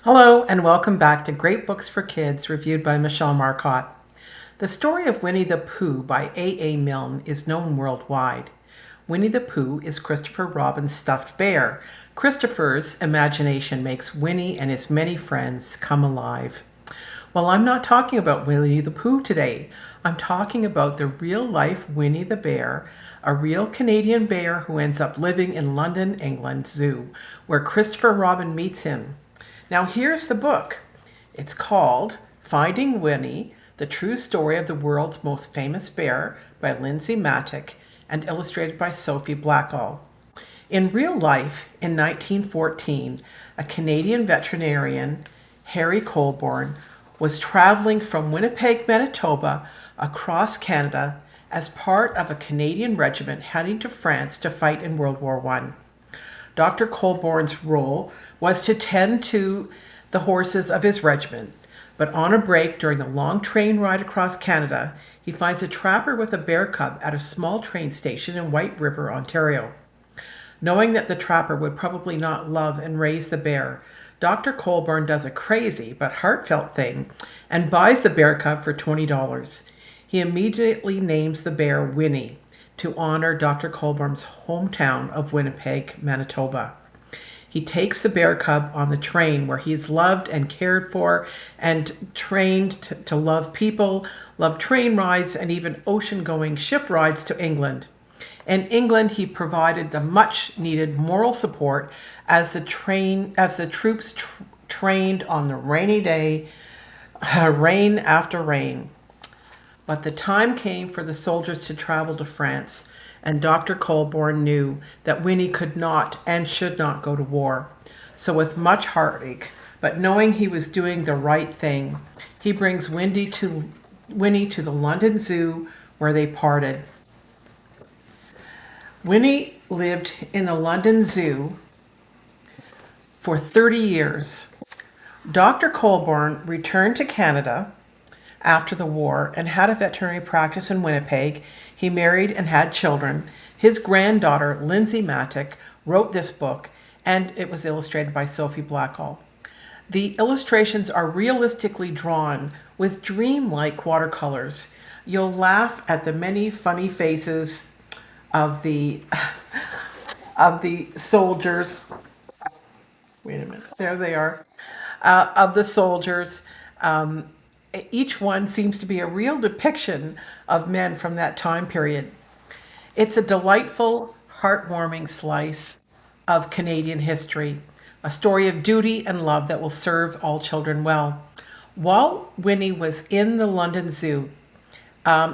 Hello and welcome back to Great Books for Kids, reviewed by Michelle Marcotte. The story of Winnie the Pooh by A. Milne is known worldwide. Winnie the Pooh is Christopher Robin's stuffed bear. Christopher's imagination makes Winnie and his many friends come alive. Well, I'm not talking about Winnie the Pooh today. I'm talking about the real-life Winnie the Bear, a real Canadian bear who ends up living in London, England Zoo, where Christopher Robin meets him. Now here's the book. It's called Finding Winnie, The True Story of the World's Most Famous Bear by Lindsay Mattick and illustrated by Sophie Blackall. In real life, in 1914, a Canadian veterinarian, Harry Colborne, was traveling from Winnipeg, Manitoba, across Canada as part of a Canadian regiment heading to France to fight in World War I. Dr. Colborne's role was to tend to the horses of his regiment, but on a break during the long train ride across Canada, he finds a trapper with a bear cub at a small train station in White River, Ontario. Knowing that the trapper would probably not love and raise the bear, Dr. Colborne does a crazy but heartfelt thing and buys the bear cub for $20. He immediately names the bear Winnie to honor Dr. Colborne's hometown of Winnipeg, Manitoba. He takes the bear cub on the train where he is loved and cared for and trained to love people, love train rides, and even ocean-going ship rides to England. In England, he provided the much-needed moral support as the troops trained on the rainy day, rain after rain. But the time came for the soldiers to travel to France, and Dr. Colborne knew that Winnie could not and should not go to war. So with much heartache, but knowing he was doing the right thing, he brings Winnie to the London Zoo, where they parted. Winnie lived in the London Zoo for 30 years. Dr. Colborne returned to Canada after the war and had a veterinary practice in Winnipeg. He married and had children. His granddaughter, Lindsay Mattick, wrote this book, and it was illustrated by Sophie Blackall. The illustrations are realistically drawn with dreamlike watercolors. You'll laugh at the many funny faces of the soldiers. Wait a minute, there they are. Of the soldiers. Each one seems to be a real depiction of men from that time period. It's a delightful, heartwarming slice of Canadian history, a story of duty and love that will serve all children well. While Winnie was in the London Zoo,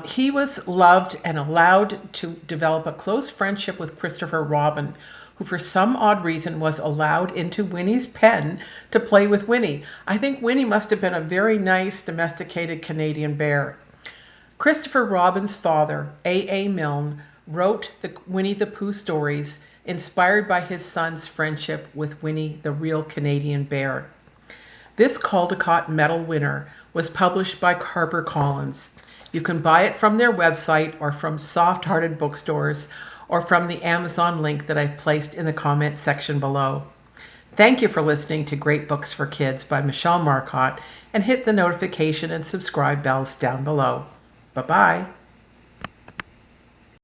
he was loved and allowed to develop a close friendship with Christopher Robin, who for some odd reason was allowed into Winnie's pen to play with Winnie. I think Winnie must have been a very nice domesticated Canadian bear. Christopher Robin's father, A. Milne, wrote the Winnie the Pooh stories inspired by his son's friendship with Winnie, the real Canadian bear. This Caldecott Medal winner was published by HarperCollins. You can buy it from their website or from soft-hearted bookstores or from the Amazon link that I've placed in the comments section below. Thank you for listening to Great Books for Kids by Michelle Marcotte, and hit the notification and subscribe bells down below. Bye-bye.